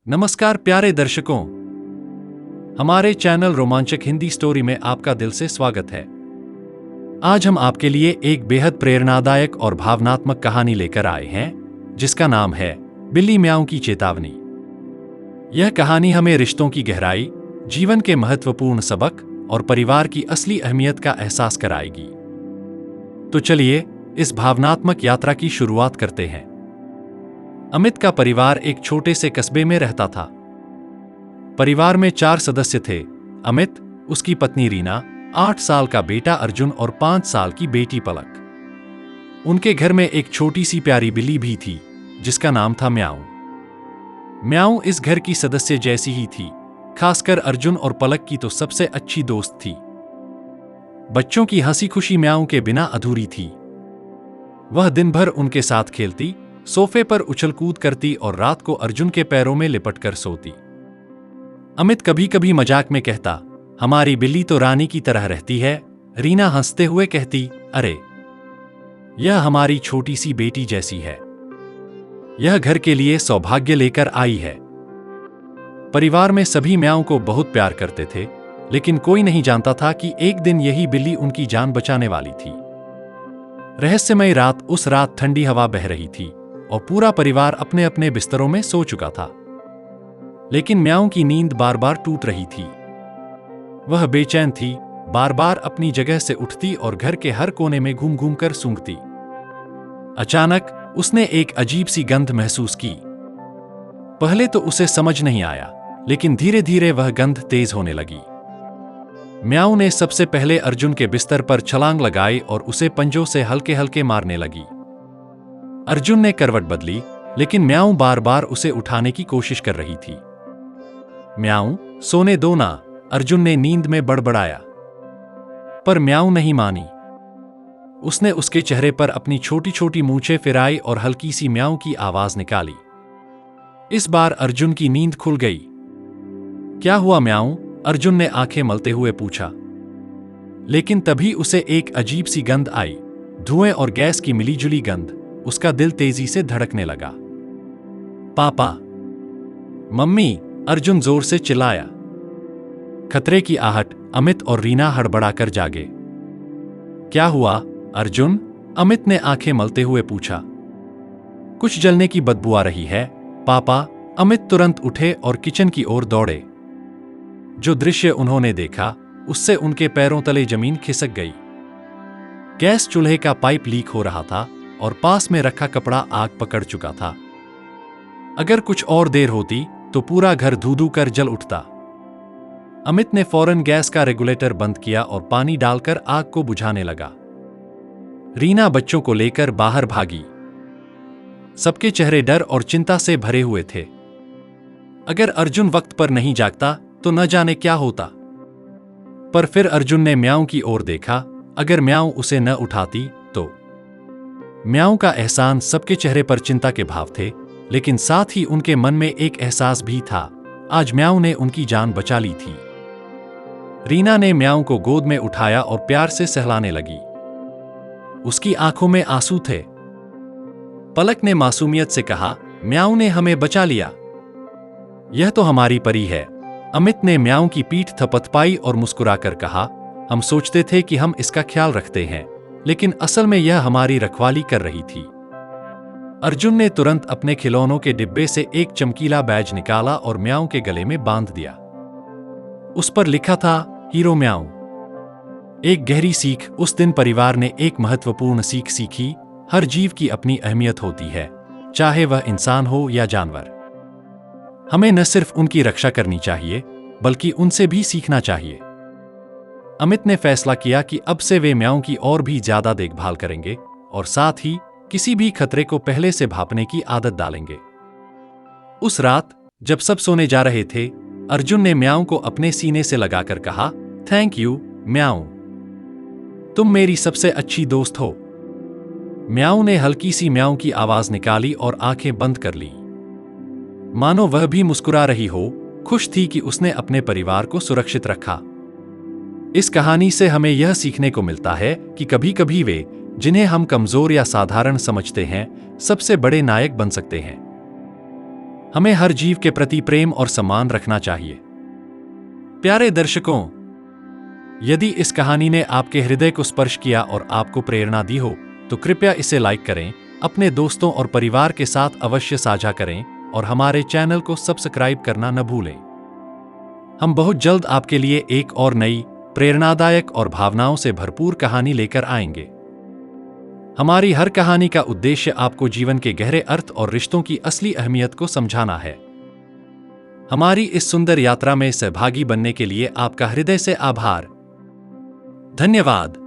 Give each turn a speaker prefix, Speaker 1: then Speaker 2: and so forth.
Speaker 1: नमस्कार प्यारे दर्शकों, हमारे चैनल रोमांचक हिंदी स्टोरी में आपका दिल से स्वागत है। आज हम आपके लिए एक बेहद प्रेरणादायक और भावनात्मक कहानी लेकर आए हैं, जिसका नाम है बिल्ली म्याऊं की चेतावनी। यह कहानी हमें रिश्तों की गहराई, जीवन के महत्वपूर्ण सबक और परिवार की असली अहमियत का एहसास कराएगी। तो चलिए इस भावनात्मक यात्रा की शुरुआत करते हैं। अमित का परिवार एक छोटे से कस्बे में रहता था। परिवार में 4 सदस्य थे: अमित, उसकी पत्नी रीना, 8 साल का बेटा अर्जुन और 5 साल की बेटी पलक। उनके घर में एक छोटी सी प्यारी बिल्ली भी थी, जिसका नाम था म्याऊं। म्याऊं इस घर की सदस्य जैसी ही थी, खासकर अर्जुन और पलक की तो सबसे अच्छी दोस्त थी। बच्चों की हंसी खुशी म्याऊं के बिना अधूरी थी। वह दिन भर उनके साथ खेलती, सोफे पर उछल कूद करती और रात को अर्जुन के पैरों में लिपट कर सोती। अमित कभी कभी मजाक में कहता, हमारी बिल्ली तो रानी की तरह रहती है। रीना हंसते हुए कहती, अरे यह हमारी छोटी सी बेटी जैसी है। यह घर के लिए सौभाग्य लेकर आई है। परिवार में सभी म्याऊं को बहुत प्यार करते थे, लेकिन कोई नहीं जानता था कि एक दिन यही बिल्ली उनकी जान बचाने वाली थी। रहस्यमय रात, उस रात ठंडी हवा बह रही थी और पूरा परिवार अपने अपने बिस्तरों में सो चुका था। लेकिन म्याऊं की नींद बार बार टूट रही थी। वह बेचैन थी, बार बार अपनी जगह से उठती और घर के हर कोने में घूम घूम कर सूंघती। अचानक उसने एक अजीब सी गंध महसूस की। पहले तो उसे समझ नहीं आया, लेकिन धीरे धीरे वह गंध तेज होने लगी। म्याऊं ने सबसे पहले अर्जुन के बिस्तर पर छलांग लगाई और उसे पंजों से हल्के हल्के मारने लगी। अर्जुन ने करवट बदली, लेकिन म्याऊं बार बार उसे उठाने की कोशिश कर रही थी। म्याऊं, सोने दो ना, अर्जुन ने नींद में बड़बड़ाया। पर म्याऊं नहीं मानी। उसने उसके चेहरे पर अपनी छोटी छोटी मूंछें फिराई और हल्की सी म्याऊं की आवाज निकाली। इस बार अर्जुन की नींद खुल गई। क्या हुआ म्याऊं? अर्जुन ने आंखें मलते हुए पूछा। लेकिन तभी उसे एक अजीब सी गंध आई, धुएं और गैस की मिलीजुली गंध। उसका दिल तेजी से धड़कने लगा। पापा, मम्मी, अर्जुन जोर से चिल्लाया। खतरे की आहट, अमित और रीना हड़बड़ाकर जागे। क्या हुआ अर्जुन? अमित ने आंखें मलते हुए पूछा। कुछ जलने की बदबू आ रही है पापा। अमित तुरंत उठे और किचन की ओर दौड़े। जो दृश्य उन्होंने देखा, उससे उनके पैरों तले जमीन खिसक गई। गैस चूल्हे का पाइप लीक हो रहा था और पास में रखा कपड़ा आग पकड़ चुका था। अगर कुछ और देर होती तो पूरा घर धू-धू कर जल उठता। अमित ने फौरन गैस का रेगुलेटर बंद किया और पानी डालकर आग को बुझाने लगा। रीना बच्चों को लेकर बाहर भागी। सबके चेहरे डर और चिंता से भरे हुए थे। अगर अर्जुन वक्त पर नहीं जागता तो न जाने क्या होता। पर फिर अर्जुन ने म्याऊं की ओर देखा। अगर म्याऊं उसे न उठाती तो। म्याऊं का एहसान, सबके चेहरे पर चिंता के भाव थे, लेकिन साथ ही उनके मन में एक एहसास भी था, आज म्याऊं ने उनकी जान बचा ली थी। रीना ने म्याऊं को गोद में उठाया और प्यार से सहलाने लगी। उसकी आंखों में आंसू थे। पलक ने मासूमियत से कहा, म्याऊं ने हमें बचा लिया। यह तो हमारी परी है। अमित ने म्याऊं की पीठ थपथपाई और मुस्कुराकर कहा, हम सोचते थे कि हम इसका ख्याल रखते हैं, लेकिन असल में यह हमारी रखवाली कर रही थी। अर्जुन ने तुरंत अपने खिलौनों के डिब्बे से एक चमकीला बैज निकाला और म्याऊं के गले में बांध दिया। उस पर लिखा था, हीरो म्याऊं। एक गहरी सीख। उस दिन परिवार ने एक महत्वपूर्ण सीख सीखी, हर जीव की अपनी अहमियत होती है, चाहे वह इंसान हो या जानवर। हमें न सिर्फ उनकी रक्षा करनी चाहिए, बल्कि उनसे भी सीखना चाहिए। अमित ने फैसला किया कि अब से वे म्याऊं की और भी ज्यादा देखभाल करेंगे और साथ ही किसी भी खतरे को पहले से भांपने की आदत डालेंगे। उस रात जब सब सोने जा रहे थे, अर्जुन ने म्याऊं को अपने सीने से लगाकर कहा, थैंक यू म्याऊं, तुम मेरी सबसे अच्छी दोस्त हो। म्याऊं ने हल्की सी म्याऊं की आवाज निकाली और आंखें बंद कर ली, मानो वह भी मुस्कुरा रही हो, खुश थी कि उसने अपने परिवार को सुरक्षित रखा। इस कहानी से हमें यह सीखने को मिलता है कि कभी कभी वे, जिन्हें हम कमजोर या साधारण समझते हैं, सबसे बड़े नायक बन सकते हैं। हमें हर जीव के प्रति प्रेम और सम्मान रखना चाहिए। प्यारे दर्शकों, यदि इस कहानी ने आपके हृदय को स्पर्श किया और आपको प्रेरणा दी हो, तो कृपया इसे लाइक करें, अपने दोस्तों और परिवार के साथ अवश्य साझा करें और हमारे चैनल को सब्सक्राइब करना न भूलें। हम बहुत जल्द आपके लिए एक और नई, प्रेरणादायक और भावनाओं से भरपूर कहानी लेकर आएंगे। हमारी हर कहानी का उद्देश्य आपको जीवन के गहरे अर्थ और रिश्तों की असली अहमियत को समझाना है। हमारी इस सुंदर यात्रा में सहभागी बनने के लिए आपका हृदय से आभार। धन्यवाद।